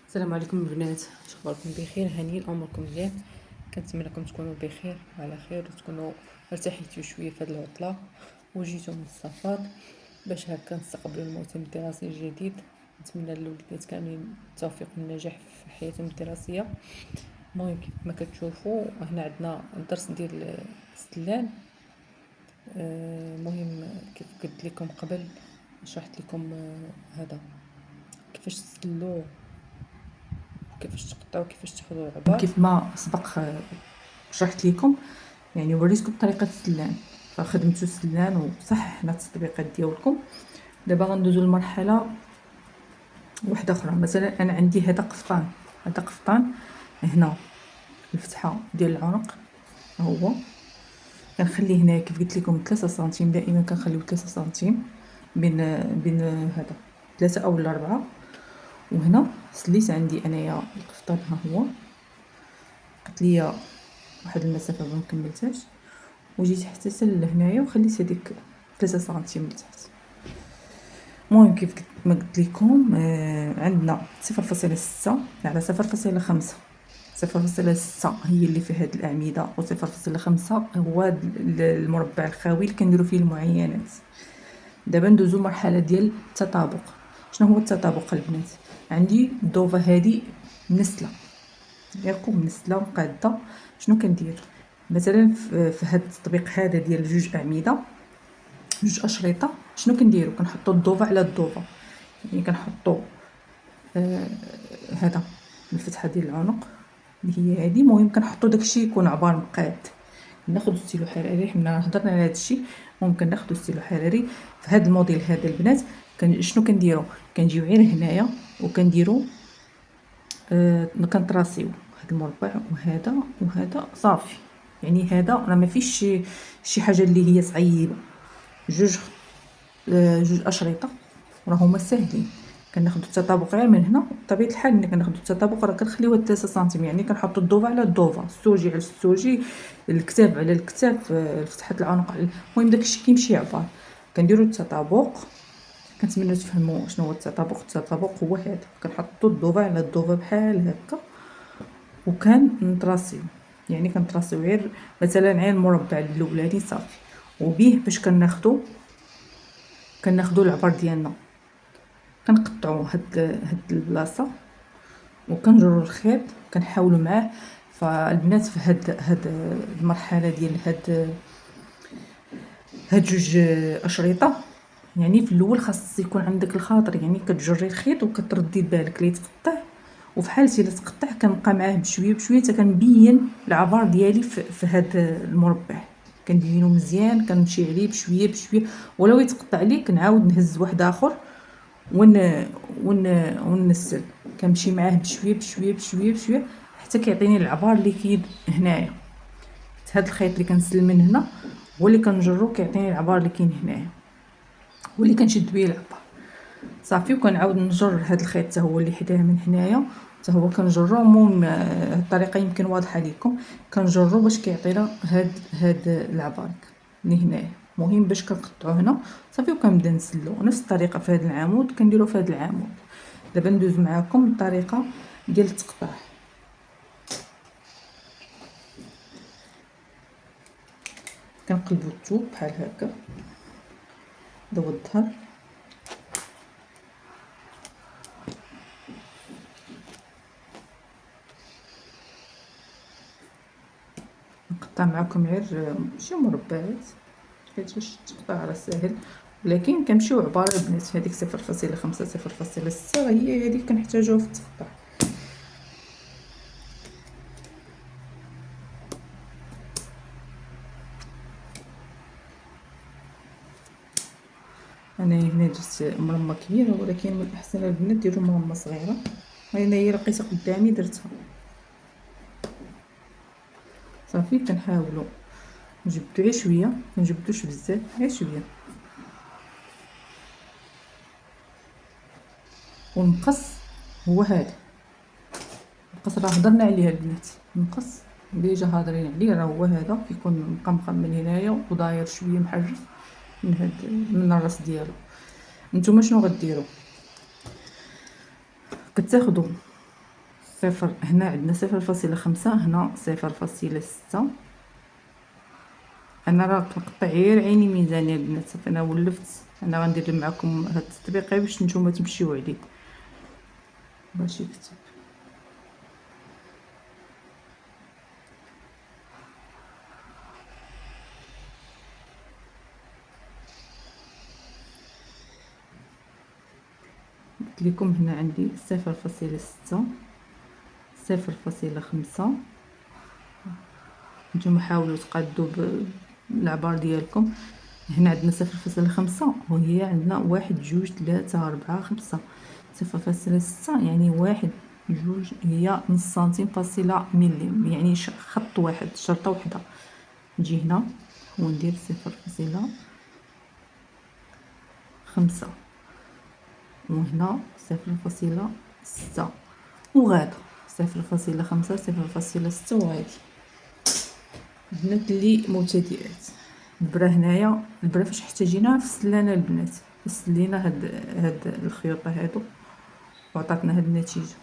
السلام عليكم البنات، اخباركم بخير؟ هانيين اموركم مزيان. كنتمنى لكم تكونوا بخير وعلى خير وتكونوا ارتحيتوا شويه في هذه العطله وجيتوا من السفر باش هكا نستقبلوا الموسم الدراسي الجديد. نتمنى للوليدات كاملين التوفيق والنجاح في حياتهم الدراسيه. المهم كيف ما كتشوفوا هنا عندنا الدرس ديال السلان. المهم كيف قلت لكم قبل شرحت لكم هذا كيفاش تسلوا، كيفاش تقطعوا، كيفاش تاخذوا العبار كيف ما سبق. شرحت لكم يعني وريتكم طريقه السلان، فخدمتوا السلان وصححنا التطبيقات ديالكم. دابا غندوزو لمرحله واحده اخرى. مثلا انا عندي هذا قفطان هنا الفتحه ديال العنق، هو كنخليه هنا كيف قلت لكم 3 سنتيم. دائما كنخليو 3 سنتيم بين هذا 3 او 4. وهنا سليت عندي انايا القفطان، ها هو بقات ليا واحد المسافه ما كملتهاش، وجيت حتى لهنايا وخليت هذيك 3 سنتيم لتحت. المهم كيف ما قلت لكم عندنا 0.6 على 0.5. 0.6 هي اللي في هاد الاعمده، و 0.5 هو المربع الخاوي اللي كنديروا فيه المعينات. دابا ندوزو مرحله ديال التطابق. شنو هو التطابق البنات؟ عندي الضوفه هذه منسله، ياكم منسله وقاده. شنو كندير مثلا في هذا التطبيق هذا ديال جوج اعمده، جوج اشرطه؟ شنو كنديروا؟ كنحطوا الضوفه على الضوفه، يعني كنحطوا هذا الفتحه ديال العنق اللي هي هذه. المهم كنحطوا داكشي يكون عبار مقاد. ناخذ ستيلو حراري، حنا هضرنا على هذا الشيء. ممكن ناخذ ستيلو حراري في هذا الموديل هذا البنات. شنو كنديروا؟ كنجيو غير هنايا وكنديروا كنطراسيو هذا المربع وهذا وهذا صافي. يعني هذا راه ما فيش شي حاجه اللي هي صعيبه. جوج اشرطه راهما ساهلين. كناخذوا التطابق غير من هنا. بطبيعه الحال ملي كناخذوا التطابق راه كنخليوه 3 سنتيم، يعني كنحطوا الضوفه على الضوفه، السوجي على السوجي، الكتاف على الكتاف، فتحه العنق على. المهم داكشي كيمشي عبار. كنديروا التطابق. كنتمنى تفهموا شنو هو التطابق. التطابق هو هذا، كنحطوا الضوفه على الضوفه بحال هكا وكنطراسيو. يعني كنطراسيو غير مثلا غير المربع الاولاني صافي. وبيه باش كناخذوا العبار ديالنا، كنقطعوا هاد البلاصه وكنجروا الخيط كنحاولوا معاه. فالبنات في هاد المرحله ديال هاد جوج اشرطه، يعني في الاول خاص يكون عندك الخاطر، يعني كتجري الخيط وكتردي بالك لي تقطع. وفي حالتي الا تقطع كنبقى معاه بشويه بشويه حتى كنبين العبار ديالي في هذا المربع. كندينو مزيان، كنمشي عليه بشويه بشويه. ولو يتقطع لي كنعاود نهز واحد اخر ونسل. كنمشي معاه بشويه بشويه بشويه بشويه حتى كيعطيني العبار اللي كاين هنايا. هذا الخيط اللي كنسل من هنا هو اللي كنجرو كيعطيني العبار اللي كاين هنايا، هو اللي كنشد بيه العبار صافي. وكنعاود نجر هذا الخيط حتى هو اللي حداه من هنايا حتى هو كنجرو. المهم الطريقه يمكن واضحه لكم. كنجرو باش كيعطينا هاد العبار اللي هنايا. المهم باش كنقطعو هنا صافي وكنبدا نسلو. نفس الطريقه في هذا العمود كنديرو في هذا العمود. دابا ندوز معكم الطريقه ديال التقطاع. كنقلبو الثوب بحال هكا، هذا هو الظهر. نقطع معكم غير شي مربعات حيت باش التقطاع راه ساهل، ولكن كنمشيو عباره البنات. هذيك 0.5 0.6 هي هذيك كنحتاجوها في التقطاع. انا هنا درت مرمى كبيره، ولكن من الاحسن البنات ديروا مرمى صغيره. انا هي لقيتها قدامي درتها صافي. كنحاولوا نجبدو غير شويه، كنجبدوش بزاف، غير شويه. والمقص هو هذا المقص، راه هضرنا عليه البنات. المقص ديجا هاضرين عليه، راه هو هذا كيكون مقمقم من هنايا وداير شويه محرف من الراس ديالو. نتوما شنو غديروا؟ كتاخذوا صفر. هنا عندنا 0.5، هنا 0.6. انا راه كنقطع غير عيني ميزانيه البنات. صافي انا ولفت، انا غندير معكم هاد التطبيق باش نتوما تمشيو عليه باش يكتب. قلت لكم هنا عندي 0.6، 0.5. نتوما حاولوا تقادوا بالعبار ديالكم. هنا عندنا 0.5 وهي عندنا 1 2 3 4 5. 0.6 يعني 1 2 هي نص سنتيم فاصلة ملم، يعني خط واحد، شرطه وحده. نجي هنا وندير 0.5 وهنا 0.6 وغادا 0.5 0.6 وهادي. البنات اللي مبتدئات، البرا هنايا، البرا فاش احتاجيناها فسلانه البنات، فسلينا هاد الخيوطه هادو وعطاتنا هاد النتيجه.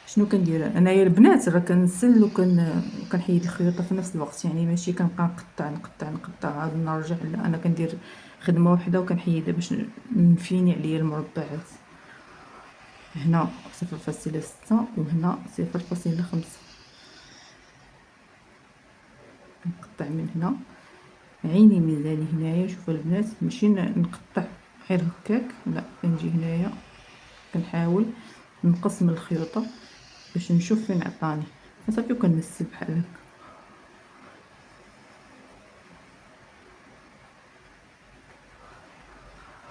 شنو كندير انايا البنات؟ راه كنسل وكنحيد الخيوطه في نفس الوقت، يعني ماشي كنبقى نقطع عاد نرجع. لا، انا كندير خدمه واحده وكنحيدها باش نفيني عليا المربعات. هنا 0.6 وهنا 0.5. نقطع من هنا عيني ميزاني هنايا. شوفوا البنات، ماشي نقطع غير هكاك، لا، كنجي هنايا كنحاول نقص من الخيوطه باش نشوف فين عطاني. صافي وكنسل بحال هكا.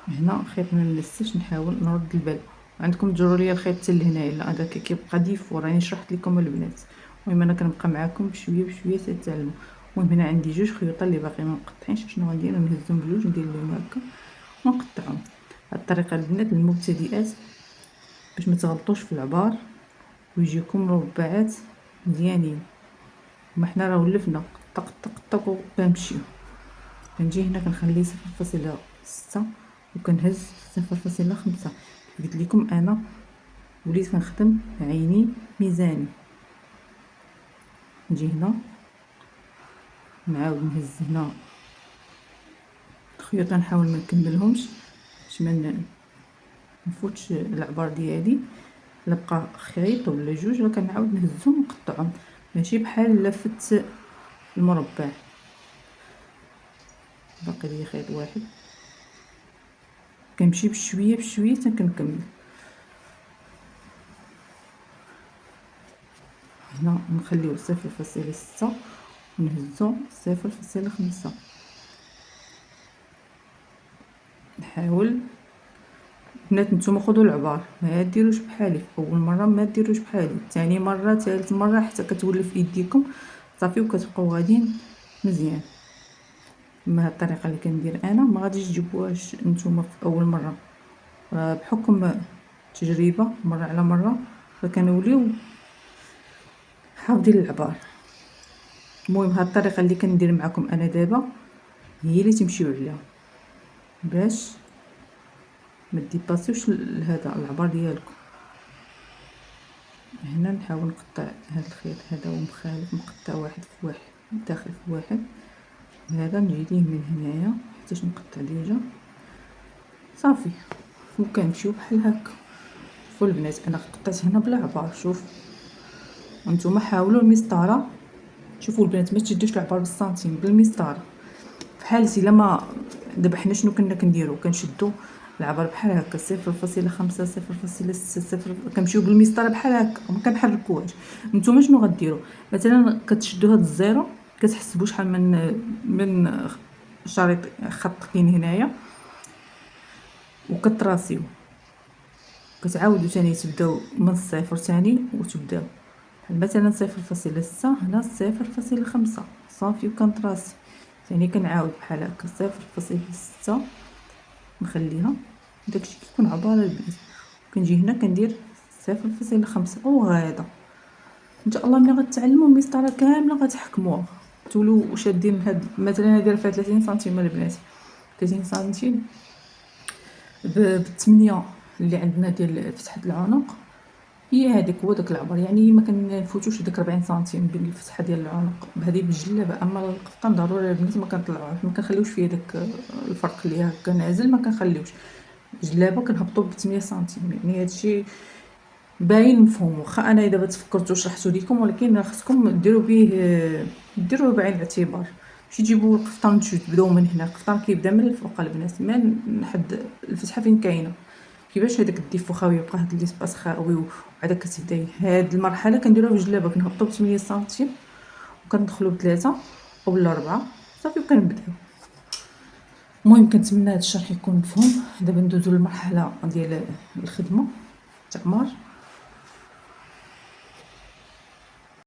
هنا خيط ما نلسش، نحاول نرد البال. عندكم تجروا ليا الخيط حتى لهنايا، لا هذاك كيبقى ديفو. راني شرحت لكم البنات. المهم انا كنبقى معاكم بشويه بشويه تتعلموا. المهم هنا عندي جوج خيوطه اللي باقي ما مقطعينش. شنو غندير؟ نهزهم بجوج، ندير لهم هكا ونقطعهم. هاد الطريقه البنات للمبتدئات باش ما تغلطوش في العبار ويجيكم مربعات مزيانين. ما حنا راه ولفنا طق طق طق وكنمشيو. كنجي هنا كنخلي 0.6 وكنهز 0.5. قلت لكم انا وليت كنخدم عيني ميزاني. نجي هنا نعاود نهز هنا الخيوط، نحاول ما نكملهمش باش ما نفوتش العبار ديالي. الا بقى خيط ولا جوج راه كنعاود نهزهم ونقطعهم، ماشي بحال لفت المربع. باقي لي خيط واحد، كنمشي بشويه بشويه حتى كنكمل. هنا نخليو 0.6 ونهزو 0.5. نحاول بنات نتوما خذوا العبار، ما ديروش بحالي في اول مره، ما ديروش بحالي ثاني مره، ثالث مره، حتى كتولف يديكم صافي وكتبقاو غاديين مزيان. ما هاد الطريقه اللي كندير انا ما غاديش تجيبوهاش نتوما في اول مره، بحكم تجربه مره على مره فكنوليو حافظين العبار. المهم هاد الطريقه اللي كندير معكم انا دابا هي اللي تمشيو عليها باش ما ديباسيوش هذا العبار ديالكم. هنا نحاول نقطع هاد الخيط هذا ومخالف، نقطع واحد في واحد داخل في واحد. هذا نجي ليه من هنايا حتى نقطع ديجا صافي وكنمشيو بحال هكا. شوفوا البنات انا قطعت هنا بلا عبار. شوف نتوما حاولوا المسطره. شوفوا البنات ما تشدوش العبار بالسنتيم، بالمسطره. بحالتي لما دابا حنا شنو كنا كنديرو؟ كنشدو العبار بحال هكا 0.5 0.6 0. كنمشيو بالمسطره بحال هكا وما كنحركوهاش. نتوما شنو غديروا؟ مثلا كتشدو هاد الزيرو، كتحسبوا شحال من شريط خط كاين هنايا وكتراسيو. كتعاودوا ثاني تبداو من الصفر ثاني وتبداو مثلا 0.6 هنا 0.5 صافي وكنتراسي ثاني. كنعاود بحال هكا 0.6 نخليها داكشي كيكون عباره البنات. كنجي هنا كندير 0.5 وغادا. ان شاء الله ملي غتعلموا المسطره كامله غتحكموها، تولوا شادين. هاد مثلا هادي راه فيها 30 سنتيم البنات، 30 سنتيم ب8 اللي عندنا ديال فتحه العنق هي هذيك هو داك العبر، يعني ما كنفوتوش هذاك 40 سنتيم بالفتحه ديال العنق بهذه بالجلابه. اما القفطان ضروري البنات ما كنطلعوه، ما كنخليوش فيه داك الفرق اللي هكا نازل، ما كنخليوش. الجلابه كنهبطو ب 8 سنتيم، يعني هادشي باين مفهوم. واخا انا دابا تفكرت وشرحتو ليكم، ولكن خصكم ديروا به، ديروه بعين الاعتبار. ماشي تجيبوا القفطان تبداو من هنا. القفطان كيبدا من الفوق البنات، من حد الفتحه فين كاينه. كيفاش هذاك الديفو خاوي يبقى هاد ليسباس خاوي وعاد كتبداي هاد المرحله كنديروها بالجلابه. كنهبطوا ب 8 سنتيم وكندخلوا بثلاثه او بالاربعه صافي وكنبداو. المهم كنتمنى هاد الشرح يكون مفهوم. دابا ندوزو للمرحله ديال الخدمه. تعمر